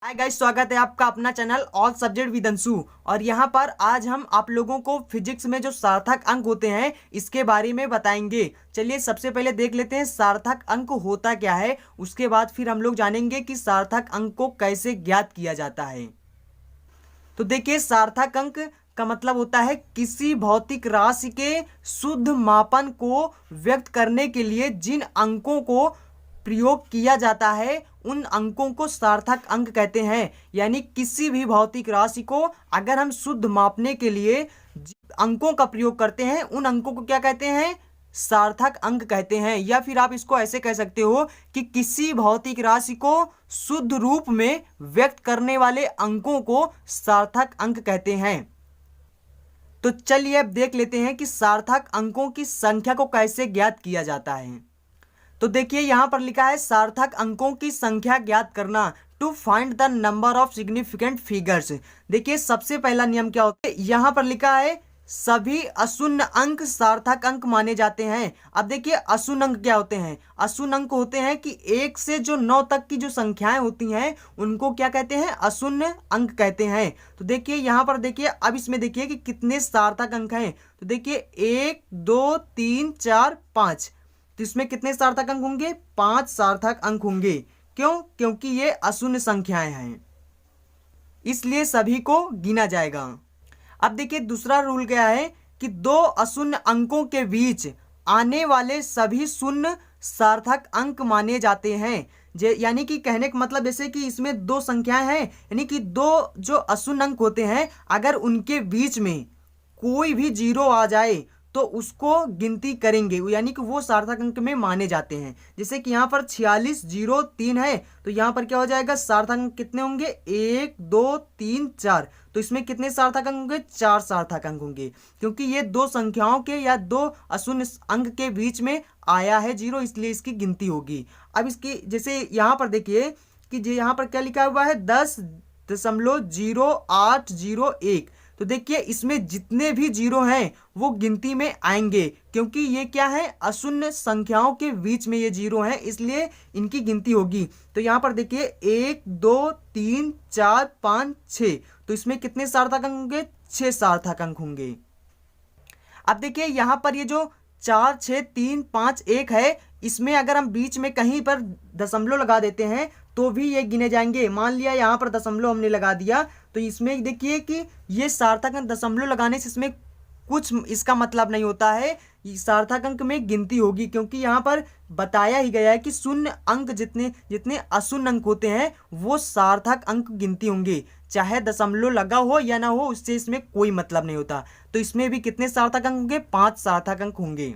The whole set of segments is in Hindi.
हाय गाइस, स्वागत है आपका अपना channel all subject with Anshu. और यहाँ पर आज हम आप लोगों को फिजिक्स में जो सार्थक अंक होते हैं इसके बारे में बताएंगे। चलिए सबसे पहले देख लेते हैं सार्थक अंक होता क्या है, उसके बाद फिर हम लोग जानेंगे कि सार्थक अंक को कैसे ज्ञात किया जाता है। तो देखिए, सार्थक अंक का मतलब होता है किसी भौतिक राशि के शुद्ध मापन को व्यक्त करने के लिए जिन अंकों को प्रयोग किया जाता है उन अंकों को सार्थक अंक कहते हैं। यानी किसी भी भौतिक राशि को अगर हम शुद्ध मापने के लिए अंकों का प्रयोग करते हैं उन अंकों को क्या कहते हैं? सार्थक अंक कहते हैं। या फिर आप इसको ऐसे कह सकते हो कि किसी भौतिक राशि को शुद्ध रूप में व्यक्त करने वाले अंकों को सार्थक अंक कहते हैं। तो चलिए अब देख लेते हैं कि सार्थक अंकों की संख्या को कैसे ज्ञात किया जाता है। तो देखिए, यहां पर लिखा है सार्थक अंकों की संख्या ज्ञात करना, to find the number of significant figures. देखिए, सबसे पहला नियम क्या होता है, यहां पर लिखा है सभी अशून्य अंक सार्थक अंक माने जाते हैं। अब देखिए, अशून्य अंक क्या होते हैं? अशून्य अंक होते हैं कि 1 से जो 9 तक की जो संख्याएं होती हैं उनको क्या कहते हैं? अशून्य अंक कहते हैं। तो देखिए यहां पर देखिए, अब इसमें देखिए कि कितने सार्थक अंक हैं। तो देखिए 1 2 3 4 5, तो इसमें कितने सार्थक अंक होंगे? 5 सार्थक अंक होंगे। क्यों? क्योंकि ये अशून्य संख्याएं हैं, इसलिए सभी को गिना जाएगा। अब देखिए दूसरा रूल क्या है कि दो अशून्य अंकों के बीच आने वाले सभी शून्य सार्थक अंक माने जाते हैं। यानी कि कहने का मतलब जैसे कि इसमें दो संख्याएं हैं, यानी कि दो जो अशून्य अंक होते हैं अगर उनके बीच में कोई भी जीरो आ जाए तो उसको गिनती करेंगे, यानी कि वो सार्थक अंक में माने जाते हैं। जैसे कि यहाँ पर 4603 है, तो यहाँ पर क्या हो जाएगा? सार्थक अंक कितने होंगे? 1 2 3 4, तो इसमें कितने सार्थक अंक होंगे? 4 सार्थक अंक होंगे, क्योंकि ये दो संख्याओं के या दो अशून्य अंक के बीच में आया है जीरो, इसलिए इसकी गिनती होगी। अब इसकी जैसे यहाँ पर देखिए कि यहाँ पर क्या लिखा हुआ है? 10.0801, तो देखिए इसमें जितने भी जीरो हैं वो गिनती में आएंगे, क्योंकि ये क्या है? अशून्य संख्याओं के बीच में ये जीरो हैं, इसलिए इनकी गिनती होगी। तो यहाँ पर देखिए 1 2 3 4 5 6, तो इसमें कितने सार्थक अंक होंगे? 6 सार्थक अंक होंगे। अब देखिए यहाँ पर ये जो 4 6 3 5 1 है, इसमें अगर हम बीच में कहीं पर दशमलव लगा देते हैं तो भी ये गिने जाएंगे। मान लिया यहाँ पर दशमलव हमने लगा दिया, तो इसमें देखिए कि ये सार्थक अंक दशमलव लगाने से इसमें कुछ इसका मतलब नहीं होता है, सार्थक अंक में गिनती होगी, क्योंकि यहाँ पर बताया ही गया है कि शून्य अंक जितने जितने अशून्य अंक होते हैं वो सार्थक अंक गिनती होंगे, चाहे दशमलव लगा हो या ना हो, उससे इसमें कोई मतलब नहीं होता। तो इसमें भी कितने सार्थक अंक होंगे? 5 सार्थक अंक होंगे।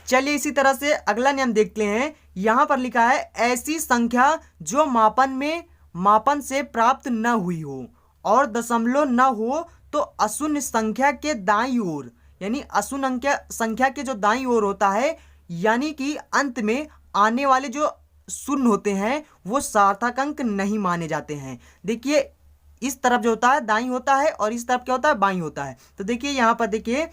चलिए इसी तरह से अगला नियम देखते हैं। यहां पर लिखा है ऐसी संख्या जो मापन से प्राप्त न हुई हो और दशमलव न हो तो अशून्य संख्या के दाईं ओर, यानी अशून्य संख्या के जो दाईं ओर होता है, यानी कि अंत में आने वाले जो शून्य होते हैं वो सार्थक अंक नहीं माने जाते हैं। देखिए इस तरफ जो होता है दाईं होता है और इस तरफ क्या होता है? बाईं होता है। तो देखिए यहाँ पर देखिए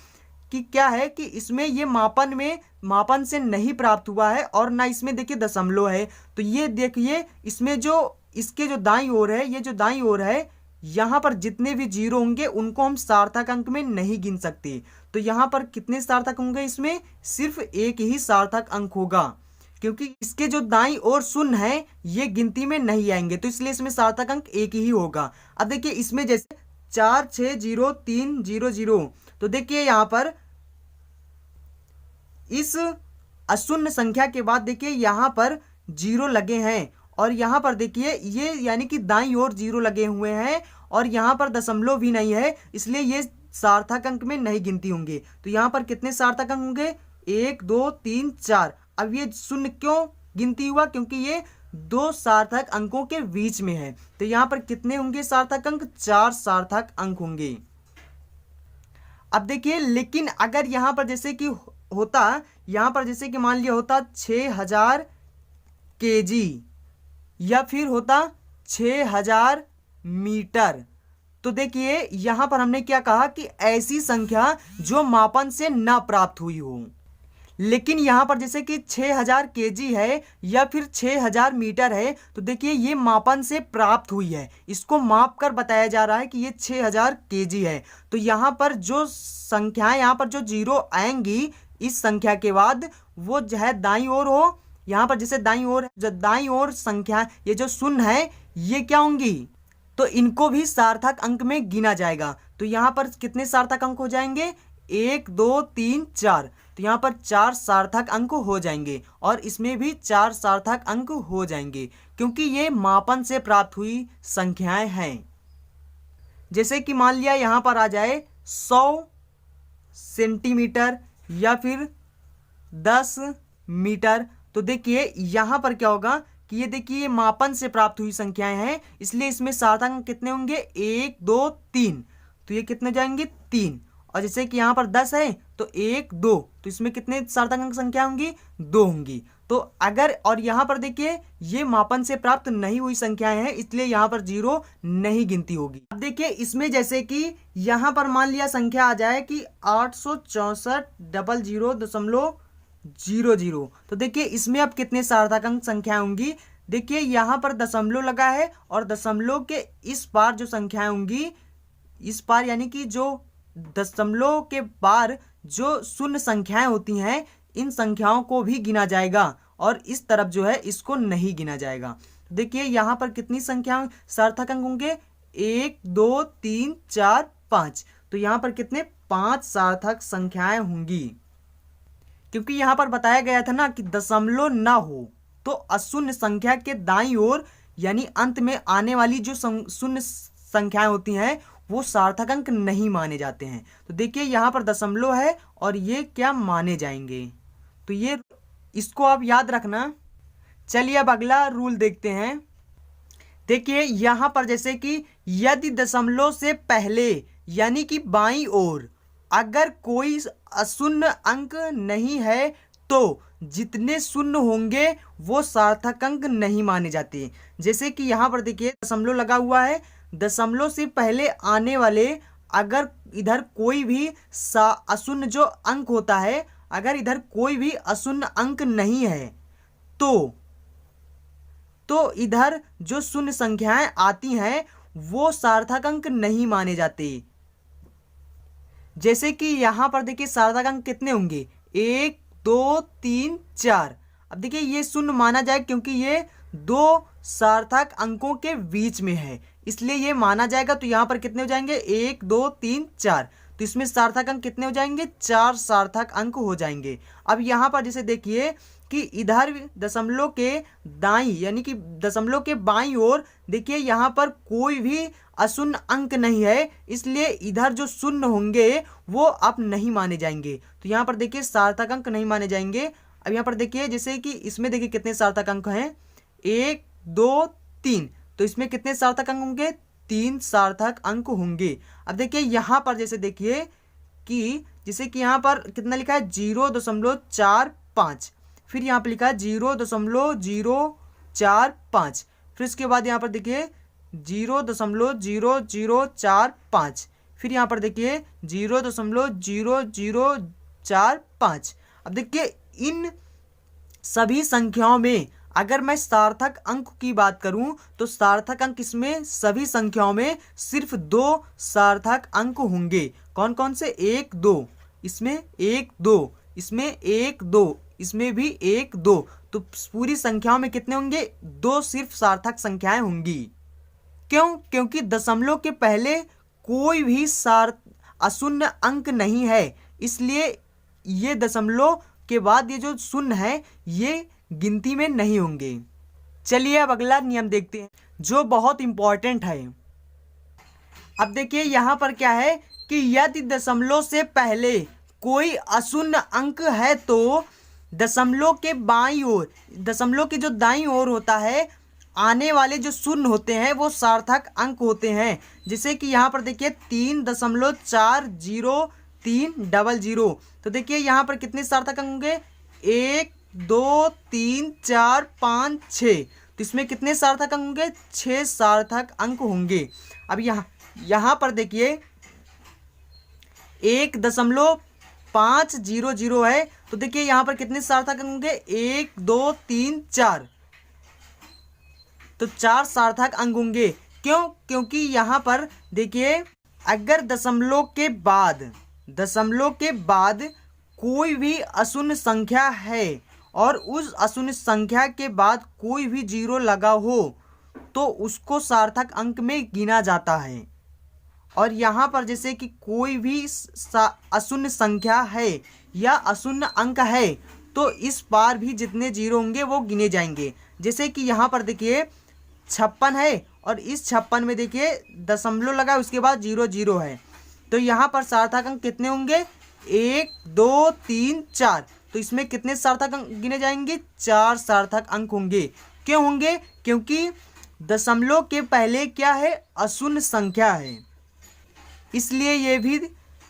कि क्या है कि इसमें ये मापन से नहीं प्राप्त हुआ है और ना इसमें देखिए दशमलव है। तो ये देखिए इसमें जो इसके जो दाईं ओर है, ये जो दाईं ओर है, यहाँ पर जितने भी जीरो होंगे उनको हम सार्थक अंक में नहीं गिन सकते। तो यहाँ पर कितने सार्थक होंगे? इसमें सिर्फ एक ही सार्थक अंक होगा, क्योंकि इसके जो दाईं ओर शून्य है ये गिनती में नहीं आएंगे, तो इसलिए इसमें सार्थक अंक एक ही होगा। अब देखिए इसमें जैसे 4 6 0 3 0 0, तो देखिए यहाँ पर इस अशून्य संख्या के बाद देखिए यहाँ पर जीरो लगे हैं और यहाँ पर देखिए ये यानी कि दाईं ओर जीरो लगे हुए हैं और यहाँ पर दशमलव भी नहीं है, इसलिए ये सार्थक अंक में नहीं गिनती होंगे। तो यहाँ पर कितने सार्थक अंक होंगे? 1 2 3 4। अब ये शून्य क्यों गिनती हुआ? क्योंकि ये दो सार्थक अंकों के बीच में है। तो यहाँ पर कितने होंगे सार्थक अंक? 4 सार्थक अंक होंगे। अब देखिए लेकिन अगर यहाँ पर जैसे कि होता, यहाँ पर जैसे कि मान लिया होता 6000 kg या फिर होता 6000 मीटर, तो देखिए यहाँ पर हमने क्या कहा कि ऐसी संख्या जो मापन से न प्राप्त हुई हो। लेकिन यहाँ पर जैसे कि 6000 केजी है या फिर 6000 मीटर है, तो देखिए ये मापन से प्राप्त हुई है, इसको माप कर बताया जा रहा है कि ये 6000 केजी है। तो यहाँ पर जो संख्याएं, यहाँ पर जो जीरो आएंगी इस संख्या के बाद, वो जो है दाईं ओर हो। यहाँ पर जैसे दाईं ओर संख्या, ये जो शून्य है ये क्या होंगी, तो इनको भी सार्थक अंक में गिना जाएगा। तो यहाँ पर कितने सार्थक अंक हो जाएंगे, 1 2 3 4। तो यहाँ पर 4 सार्थक अंक हो जाएंगे और इसमें भी 4 सार्थक अंक हो जाएंगे, क्योंकि ये मापन से प्राप्त हुई संख्याएं हैं। जैसे कि मान लिया यहाँ पर आ जाए 100 सेंटीमीटर या फिर 10 मीटर, तो देखिए यहाँ पर क्या होगा कि ये देखिए ये मापन से प्राप्त हुई संख्याएं हैं, इसलिए इसमें सार्थक अंक कितने होंगे, 1 2 3। तो ये कितने जाएंगे, 3। और जैसे कि यहाँ पर 10 है तो 1 2, तो इसमें कितने सार्थक अंक संख्या होंगी, 2 होंगी। तो अगर, और यहाँ पर देखिए ये मापन से प्राप्त नहीं हुई संख्याएं हैं, इसलिए यहाँ पर जीरो नहीं गिनती होगी। अब देखिए इसमें जैसे कि यहाँ पर मान लिया संख्या आ जाए कि 864.0000, तो देखिए इसमें अब कितने सार्थक अंक संख्याएं होंगी। देखिए यहाँ पर दशमलव लगा है और दशमलव के इस पार जो संख्याएं होंगी, इस पार यानी कि जो दशमलव के पार जो शून्य संख्याएं होती हैं, इन संख्याओं को भी गिना जाएगा और इस तरफ जो है इसको नहीं गिना जाएगा। देखिए यहाँ पर कितनी संख्या सार्थक अंक होंगे, 1 2 3 4 5। तो यहाँ पर कितने, 5 सार्थक संख्याएं होंगी, क्योंकि यहाँ पर बताया गया था ना कि दशमलव ना हो तो अशून्य संख्या के दाईं ओर यानी अंत में आने वाली जो शून्य संख्याएं होती हैं वो सार्थक अंक नहीं माने जाते हैं। तो देखिए यहाँ पर दशमलव है और ये क्या माने जाएंगे, तो ये इसको आप याद रखना। चलिए अब अगला रूल देखते हैं। देखिए यहाँ पर जैसे कि यदि दशमलव से पहले यानी कि बाईं ओर अगर कोई अशून्य अंक नहीं है तो जितने शून्य होंगे वो सार्थक अंक नहीं माने जाते। जैसे कि यहाँ पर देखिए दशमलव लगा हुआ है, दशमलव से पहले आने वाले अगर इधर कोई भी अशून्य जो अंक होता है, अगर इधर कोई भी अशून्य अंक नहीं है तो इधर जो शून्य संख्याएं आती हैं वो सार्थक अंक नहीं माने जाते। जैसे कि यहाँ पर देखिए सार्थक अंक कितने होंगे, 1 2 3 4। अब देखिए ये शून्य माना जाए क्योंकि ये दो सार्थक अंकों के बीच में है, इसलिए ये माना जाएगा। तो यहाँ पर कितने हो जाएंगे, 1 2 3 4। तो इसमें सार्थक अंक कितने हो जाएंगे, 4 सार्थक अंक हो जाएंगे। अब यहाँ पर जैसे देखिए कि इधर दशमलव के दाईं यानी कि दशमलव के बाईं ओर देखिए यहाँ पर कोई भी अशून्य अंक नहीं है, इसलिए इधर जो शून्य होंगे वो अब नहीं माने जाएंगे। तो यहाँ पर देखिए सार्थक अंक नहीं माने जाएंगे। अब यहाँ पर देखिए जैसे कि इसमें देखिए कितने सार्थक अंक हैं, 1 2 3। तो इसमें कितने सार्थक अंक होंगे, 3 सार्थक अंक होंगे। अब देखिए यहाँ पर जैसे देखिए कि जैसे कि यहाँ पर कितना लिखा है, 0.45। फिर यहाँ पर लिखा है 0.0045। फिर इसके बाद यहाँ पर देखिए 0.0045। फिर यहाँ पर देखिए 0.0045। अब देखिए इन सभी संख्याओं में अगर मैं सार्थक अंक की बात करूं तो सार्थक अंक इसमें सभी संख्याओं में सिर्फ 2 सार्थक अंक होंगे। कौन कौन से, 1 2, इसमें 1 2, इसमें 1 2, इसमें भी 1 2। तो पूरी संख्याओं में कितने होंगे, 2 सिर्फ सार्थक संख्याएं होंगी। क्यों, क्योंकि दशमलव के पहले कोई भी अशून्य अंक नहीं है, इसलिए ये दशमलव के बाद ये जो शून्य है ये गिनती में नहीं होंगे। चलिए अब अगला नियम देखते हैं जो बहुत इंपॉर्टेंट है। अब देखिए यहाँ पर क्या है कि यदि दशमलव से पहले कोई अशून्य अंक है तो दशमलव के बाईं ओर, दशमलव की जो दाईं ओर होता है, आने वाले जो शून्य होते हैं वो सार्थक अंक होते हैं। जैसे कि यहाँ पर देखिए 3.40300। तो देखिए यहाँ पर कितने सार्थक अंक होंगे, 1 2 3 4 5 6। तो इसमें कितने सार्थक अंक होंगे, 6 सार्थक अंक होंगे। अब यहाँ पर देखिए 1.500 है तो देखिए यहाँ पर कितने सार्थक अंक होंगे, 1 2 3 4, तो 4 सार्थक अंक होंगे। क्यों? क्योंकि यहाँ पर देखिए अगर दशमलव के बाद कोई भी अशून्य संख्या है और उस अशून्य संख्या के बाद कोई भी जीरो लगा हो तो उसको सार्थक अंक में गिना जाता है। और यहाँ पर जैसे कि कोई भी अशून्य संख्या है या अशून्य अंक है तो इस बार भी जितने जीरो होंगे वो गिने जाएंगे। जैसे कि यहाँ पर देखिए 56 है और इस 56 में देखिए दशमलव लगा, उसके बाद 0 0 है, तो यहाँ पर सार्थक अंक कितने होंगे, 1 2 3 4, तो इसमें कितने सार्थक अंक गिने जाएंगे, 4 सार्थक अंक होंगे। क्यों होंगे? क्योंकि दशमलव के पहले क्या है, अशून्य संख्या है, इसलिए ये भी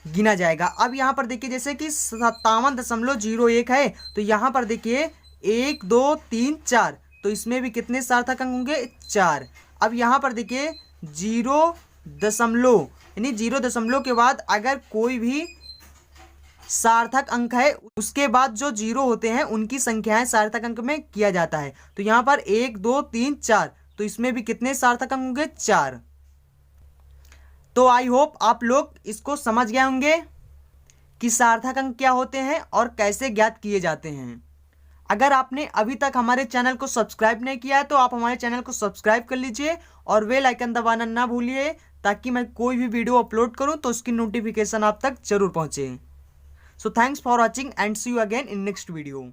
गिना जाएगा। अब यहाँ पर देखिए जैसे कि 57.01 है, तो यहाँ पर देखिए 1 2 3 4, तो इसमें भी कितने सार्थक अंक होंगे, 4। अब यहाँ पर देखिए 0 यानी 0 के बाद अगर कोई भी सार्थक अंक है उसके बाद जो जीरो होते हैं उनकी संख्याएं सार्थक अंक में किया जाता है। तो यहाँ पर 1 2 3 4, तो इसमें भी कितने सार्थक अंक होंगे, 4। तो आई होप आप लोग इसको समझ गए होंगे कि सार्थक अंक क्या होते हैं और कैसे ज्ञात किए जाते हैं। अगर आपने अभी तक हमारे चैनल को सब्सक्राइब नहीं किया है तो आप हमारे चैनल को सब्सक्राइब कर लीजिए और बेल आइकन दबाना ना भूलिए, ताकि मैं कोई भी वीडियो अपलोड करूं तो उसकी नोटिफिकेशन आप तक जरूर पहुंचे। So thanks for watching and see you again in next video.